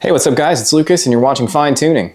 Hey, what's up guys? It's Lucas and you're watching Fine Tuning.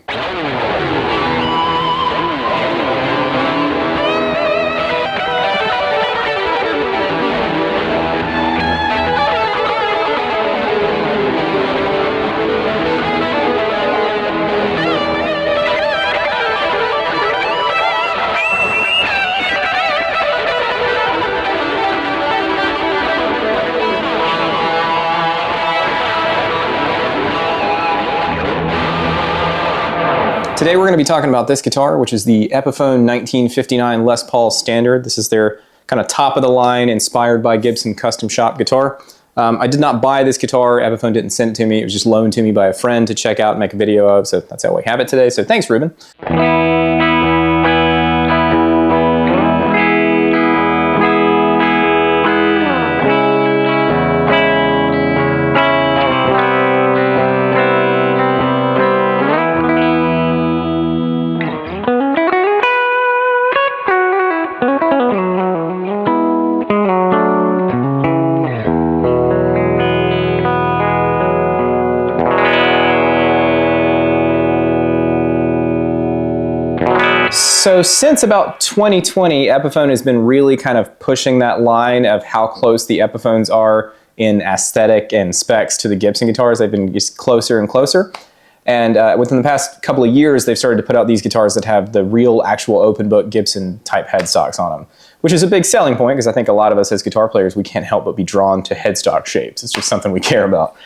Today we're going to be talking about this guitar, which is the Epiphone 1959 Les Paul Standard. This is their kind of top of the line, inspired by Gibson custom shop guitar. I did not buy this guitar. Epiphone didn't send it to me. It was just loaned to me by a friend to check out and make a video of, so that's how we have it today. So thanks, Ruben. So since about 2020, Epiphone has been really kind of pushing that line of how close the Epiphones are in aesthetic and specs to the Gibson guitars. They've been just closer and closer. And within the past couple of years, they've started to put out these guitars that have the real actual open book Gibson type headstocks on them, which is a big selling point because I think a lot of us as guitar players, we can't help but be drawn to headstock shapes. It's just something we care about.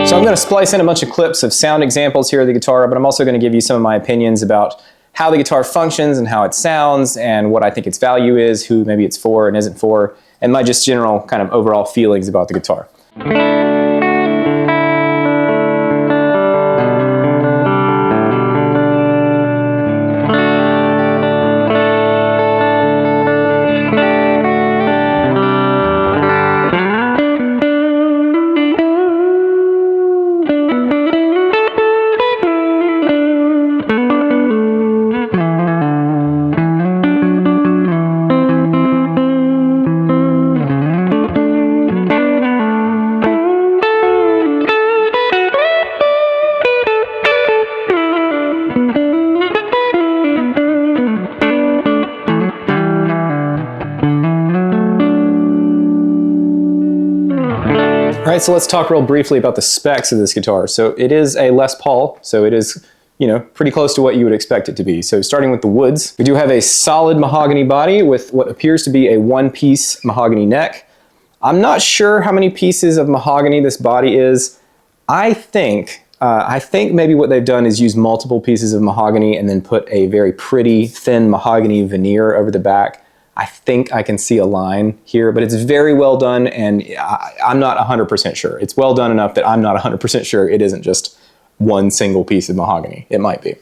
So I'm going to splice in a bunch of clips of sound examples here of the guitar, but I'm also going to give you some of my opinions about how the guitar functions and how it sounds and what I think its value is, who maybe it's for and isn't for, and my just general kind of overall feelings about the guitar. All right, so let's talk real briefly about the specs of this guitar. So it is a Les Paul, so it is, pretty close to what you would expect it to be. So starting with the woods, we do have a solid mahogany body with what appears to be a one-piece mahogany neck. I'm not sure how many pieces of mahogany this body is. I think maybe what they've done is use multiple pieces of mahogany and then put a very pretty thin mahogany veneer over the back. I think I can see a line here, but it's very well done, and I'm not 100% sure. It's well done enough that I'm not 100% sure it isn't just one single piece of mahogany. It might be.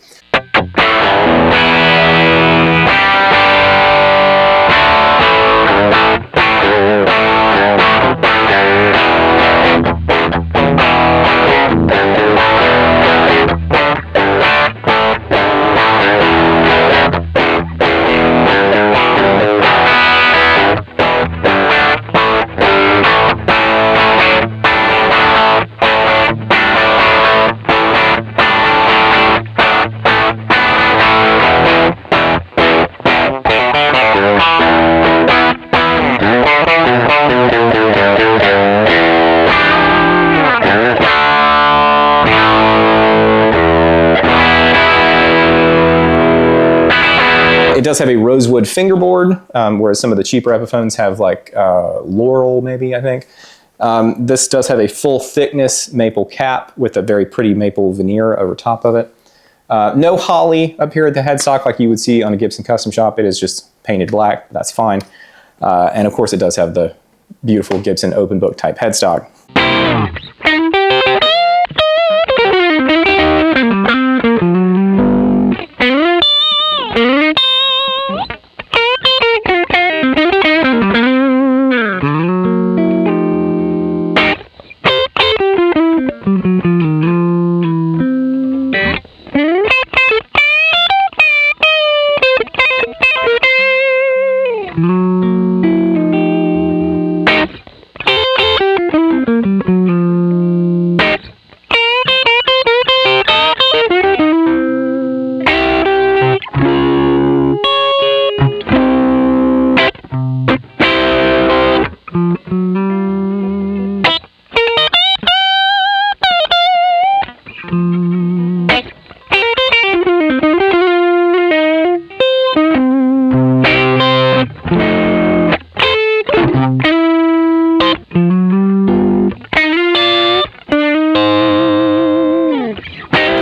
It does have a rosewood fingerboard, whereas some of the cheaper Epiphones have like laurel, maybe, I think. This does have a full thickness maple cap with a very pretty maple veneer over top of it. No holly up here at the headstock like you would see on a Gibson Custom Shop. It is just painted black. That's fine. And of course it does have the beautiful Gibson open book type headstock.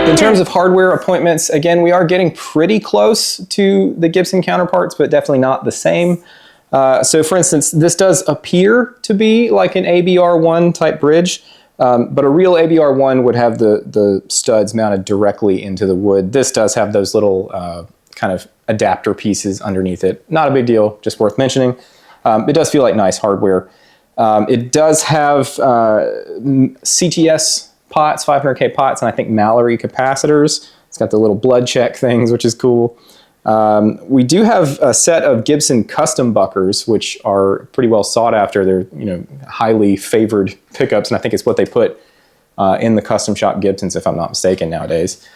In terms of hardware appointments, again, we are getting pretty close to the Gibson counterparts, but definitely not the same. So for instance, this does appear to be like an ABR1 type bridge, but a real ABR1 would have the studs mounted directly into the wood. This does have those little kind of adapter pieces underneath it. Not a big deal, just worth mentioning. It does feel like nice hardware. It does have CTS pots, 500K pots, and I think Mallory capacitors. It's got the little blood check things, which is cool. We do have a set of Gibson custom buckers, which are pretty well sought after. They're highly favored pickups, and I think it's what they put in the custom shop Gibsons, if I'm not mistaken, nowadays.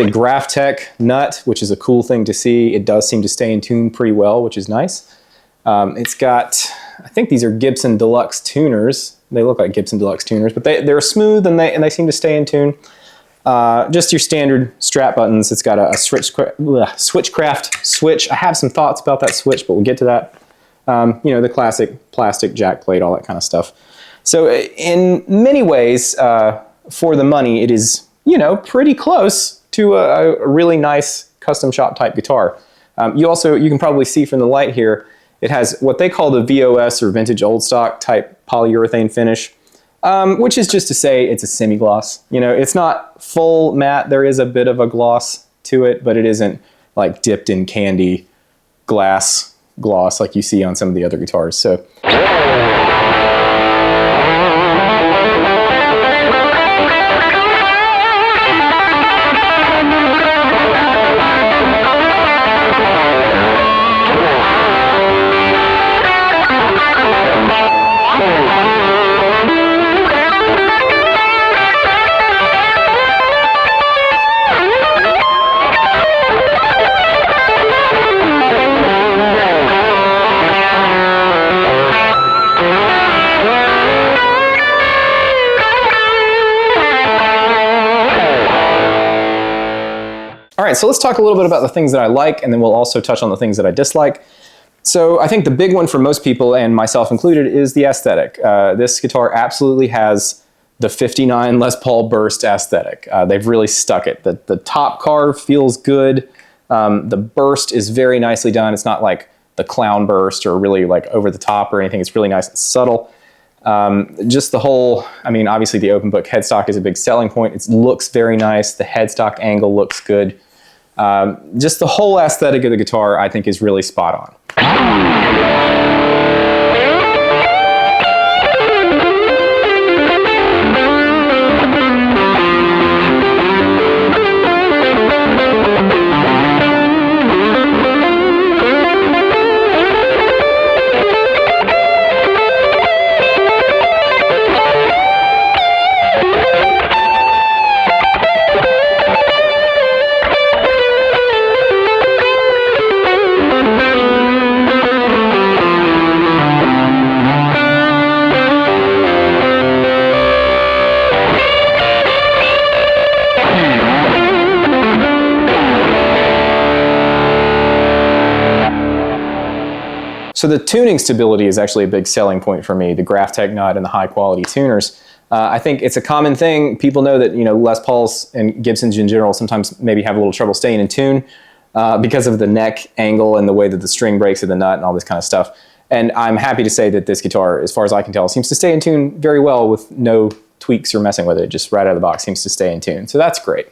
Graphtec nut, which is a cool thing to see. It does seem to stay in tune pretty well, which is nice. It's got, I think these are Gibson Deluxe tuners. They look like Gibson Deluxe tuners, but they're smooth and they seem to stay in tune. Just your standard strap buttons. It's got a Switchcraft switch. I have some thoughts about that switch, but we'll get to that. The classic plastic jack plate, all that kind of stuff. So in many ways, for the money, it is, pretty close to a really nice custom shop type guitar. You can probably see from the light here, it has what they call the VOS or vintage old stock type polyurethane finish, which is just to say it's a semi-gloss. It's not full matte. There is a bit of a gloss to it, but it isn't like dipped in candy gloss like you see on some of the other guitars. So. All right, so let's talk a little bit about the things that I like, and then we'll also touch on the things that I dislike. So I think the big one for most people, and myself included, is the aesthetic. This guitar absolutely has the 59 Les Paul burst aesthetic. They've really stuck it. The top carve feels good. The burst is very nicely done. It's not like the clown burst or really like over the top or anything. It's really nice and subtle. Just the whole, obviously the open book headstock is a big selling point. It looks very nice. The headstock angle looks good. Just the whole aesthetic of the guitar, I think, is really spot on. So the tuning stability is actually a big selling point for me, the Graphtec nut and the high quality tuners. I think it's a common thing. People know that, Les Pauls and Gibsons in general sometimes maybe have a little trouble staying in tune because of the neck angle and the way that the string breaks of the nut and all this kind of stuff. And I'm happy to say that this guitar, as far as I can tell, seems to stay in tune very well with no tweaks or messing with it. Just right out of the box seems to stay in tune. So that's great.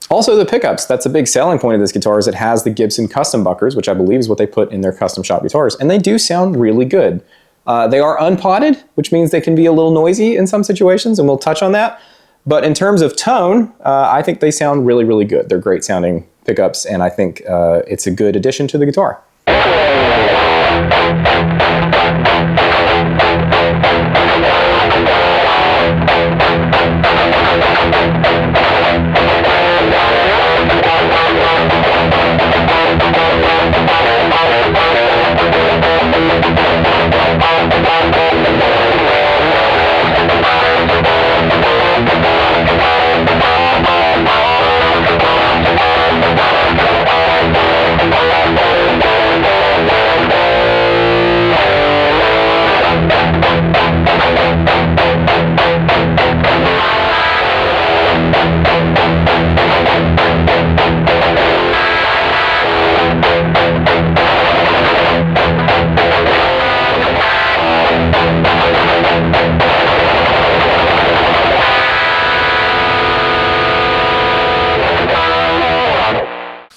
Also the pickups, that's a big selling point of this guitar, is it has the Gibson custom buckers, which I believe is what they put in their custom shop guitars, and they do sound really good. They are unpotted, which means they can be a little noisy in some situations, and we'll touch on that. But in terms of tone, I think they sound really, really good. They're great sounding pickups, and I think it's a good addition to the guitar.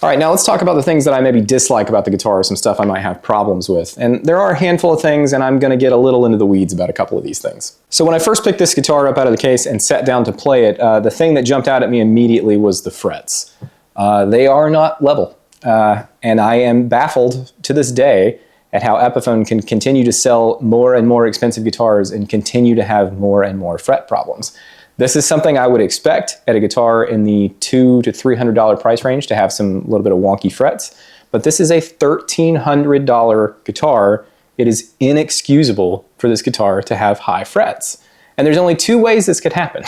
All right, now let's talk about the things that I maybe dislike about the guitar, some stuff I might have problems with. And there are a handful of things, and I'm going to get a little into the weeds about a couple of these things. So when I first picked this guitar up out of the case and sat down to play it, the thing that jumped out at me immediately was the frets. They are not level, and I am baffled to this day at how Epiphone can continue to sell more and more expensive guitars and continue to have more and more fret problems. This is something I would expect at a guitar in the $200 to $300 price range to have some little bit of wonky frets, but this is a $1,300 guitar. It is inexcusable for this guitar to have high frets. And there's only two ways this could happen.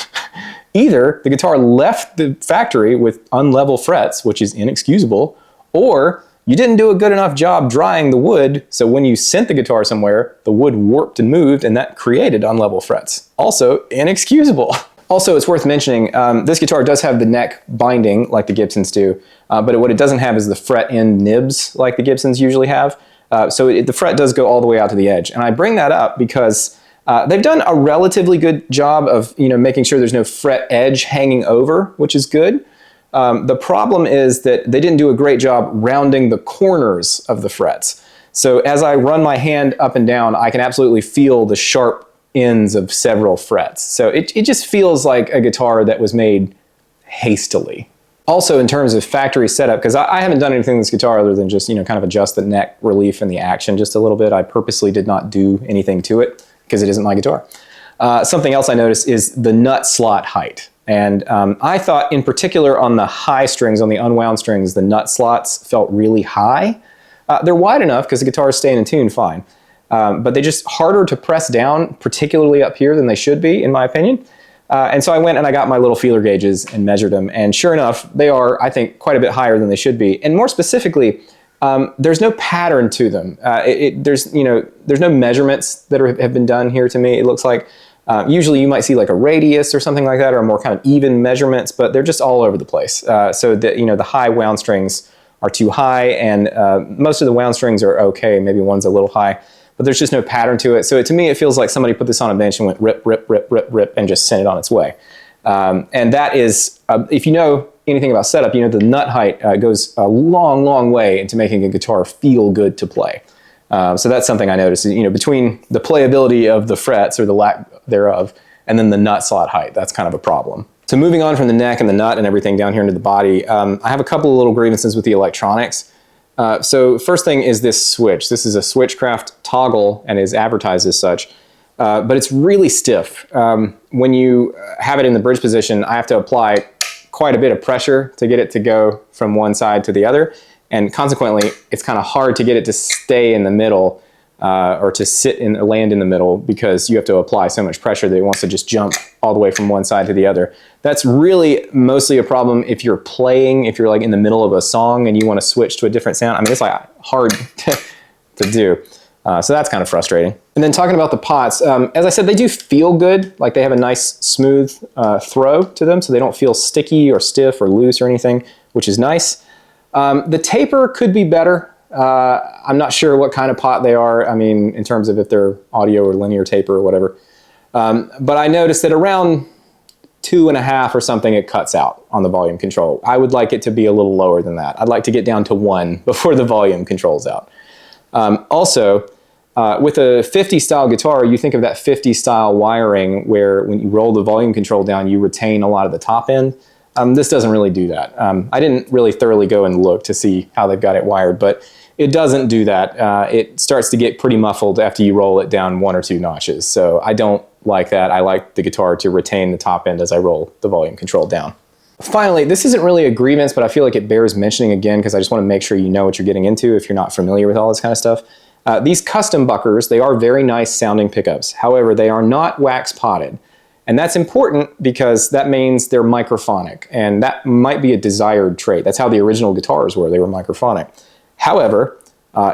Either the guitar left the factory with unlevel frets, which is inexcusable, or you didn't do a good enough job drying the wood, so when you sent the guitar somewhere, the wood warped and moved, and that created unlevel frets. Also inexcusable. Also, it's worth mentioning, this guitar does have the neck binding like the Gibsons do, but what it doesn't have is the fret end nibs like the Gibsons usually have. So the fret does go all the way out to the edge. And I bring that up because they've done a relatively good job of making sure there's no fret edge hanging over, which is good. The problem is that they didn't do a great job rounding the corners of the frets. So as I run my hand up and down, I can absolutely feel the sharp ends of several frets. So it just feels like a guitar that was made hastily. Also, in terms of factory setup, because I haven't done anything with this guitar other than just kind of adjust the neck relief and the action just a little bit. I purposely did not do anything to it because it isn't my guitar. Something else I noticed is the nut slot height. And I thought in particular on the high strings, on the unwound strings, the nut slots felt really high. They're wide enough because the guitar is staying in tune fine. But they're just harder to press down, particularly up here, than they should be, in my opinion. And so I went and I got my little feeler gauges and measured them. And sure enough, they are, I think, quite a bit higher than they should be. And more specifically, there's no pattern to them. There's no measurements that have been done here to me. It looks like usually you might see like a radius or something like that, or more kind of even measurements, but they're just all over the place. So that the high wound strings are too high, and most of the wound strings are okay. Maybe one's a little high. But there's just no pattern to it. So to me, it feels like somebody put this on a bench and went rip, rip, rip, rip, rip, and just sent it on its way. And that is, if you know anything about setup, the nut height goes a long, long way into making a guitar feel good to play. So that's something I noticed, you know, between the playability of the frets or the lack thereof, and then the nut slot height. That's kind of a problem. So moving on from the neck and the nut and everything down here into the body, I have a couple of little grievances with the electronics. So first thing is this switch. This is a Switchcraft toggle and is advertised as such, but it's really stiff. When you have it in the bridge position, I have to apply quite a bit of pressure to get it to go from one side to the other, and consequently, it's kind of hard to get it to stay in the middle or to land in the middle, because you have to apply so much pressure that it wants to just jump all the way from one side to the other. That's really mostly a problem if you're playing, if you're like in the middle of a song and you want to switch to a different sound. I mean, it's like hard to do. So that's kind of frustrating. And then talking about the pots, as I said, they do feel good. Like they have a nice smooth throw to them, so they don't feel sticky or stiff or loose or anything, which is nice. The taper could be better. I'm not sure what kind of pot they are. I mean, in terms of if they're audio or linear taper or whatever. But I noticed that around 2.5 or something, it cuts out on the volume control. I would like it to be a little lower than that. I'd like to get down to 1 before the volume control's out. Also, with a 50 style guitar, you think of that 50 style wiring where when you roll the volume control down, you retain a lot of the top end. This doesn't really do that. I didn't really thoroughly go and look to see how they've got it wired, but it doesn't do that. It starts to get pretty muffled after you roll it down 1 or 2 notches. So I don't like that. I like the guitar to retain the top end as I roll the volume control down. Finally, this isn't really a grievance, but I feel like it bears mentioning again because I just want to make sure you know what you're getting into if you're not familiar with all this kind of stuff. These custom buckers, they are very nice sounding pickups. However, they are not wax potted. And that's important because that means they're microphonic, and that might be a desired trait. That's how the original guitars were. They were microphonic. However,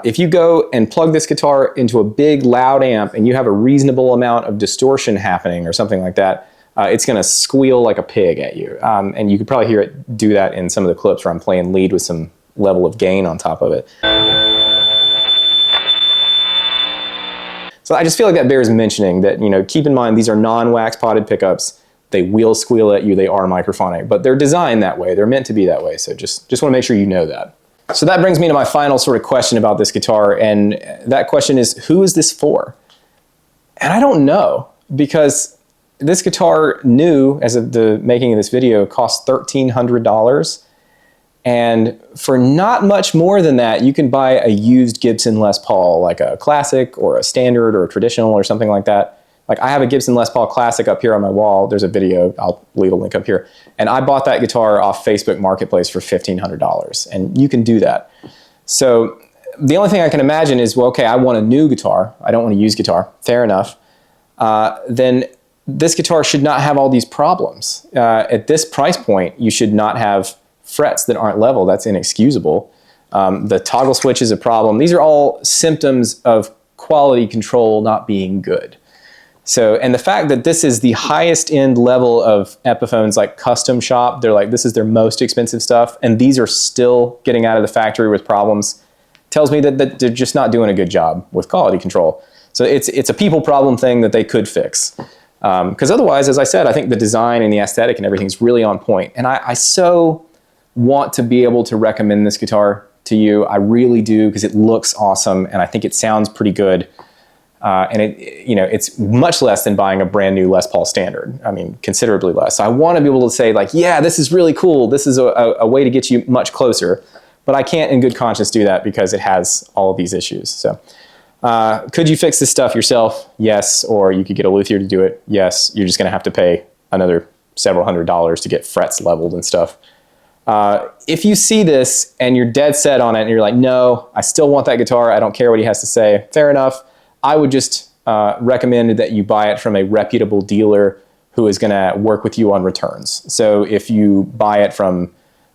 if you go and plug this guitar into a big loud amp and you have a reasonable amount of distortion happening or something like that, it's going to squeal like a pig at you. And you could probably hear it do that in some of the clips where I'm playing lead with some level of gain on top of it. So I just feel like that bears mentioning that, you know, keep in mind these are non-wax potted pickups. They will squeal at you. They are microphonic, but they're designed that way. They're meant to be that way. So just want to make sure you know that. So that brings me to my final sort of question about this guitar, and that question is, who is this for? And I don't know, because this guitar new, as of the making of this video, cost $1,300. And for not much more than that, you can buy a used Gibson Les Paul, like a classic or a standard or a traditional or something like that. Like I have a Gibson Les Paul Classic up here on my wall. There's a video, I'll leave a link up here. And I bought that guitar off Facebook Marketplace for $1,500, and you can do that. So the only thing I can imagine is, well, okay, I want a new guitar. I don't want a used guitar. Fair enough. Then this guitar should not have all these problems. At this price point, you should not have frets that aren't level. That's inexcusable. The toggle switch is a problem. These are all symptoms of quality control not being good. So, and the fact that this is the highest end level of Epiphone's like custom shop, they're like, this is their most expensive stuff, and these are still getting out of the factory with problems, tells me that they're just not doing a good job with quality control. So it's a people problem thing that they could fix. Because otherwise, as I said, I think the design and the aesthetic and everything is really on point. And I so want to be able to recommend this guitar to you. I really do, because it looks awesome and I think it sounds pretty good. And it's much less than buying a brand new Les Paul Standard. I mean, considerably less. So I want to be able to say like, yeah, this is really cool. This is a way to get you much closer. But I can't in good conscience do that because it has all of these issues. So could you fix this stuff yourself? Yes. Or you could get a luthier to do it. Yes. You're just going to have to pay another several $100s to get frets leveled and stuff. If you see this and you're dead set on it and you're like, no, I still want that guitar. I don't care what he has to say. Fair enough. I would just recommend that you buy it from a reputable dealer who is going to work with you on returns. So if you buy it from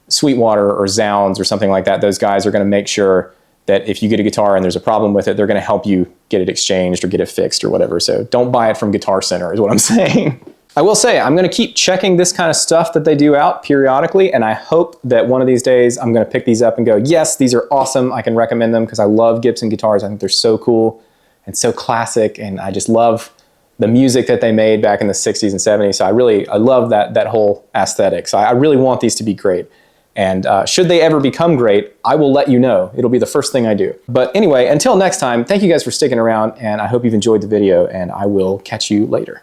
Sweetwater or Zounds or something like that, those guys are going to make sure that if you get a guitar and there's a problem with it, they're going to help you get it exchanged or get it fixed or whatever. So don't buy it from Guitar Center is what I'm saying. I will say I'm going to keep checking this kind of stuff that they do out periodically, and I hope that one of these days I'm going to pick these up and go, yes, these are awesome. I can recommend them because I love Gibson guitars. I think they're so cool and so classic, and I just love the music that they made back in the 60s and 70s. So I love that whole aesthetic. So I really want these to be great. And should they ever become great, I will let you know. It'll be the first thing I do. But anyway, until next time, thank you guys for sticking around, and I hope you've enjoyed the video, and I will catch you later.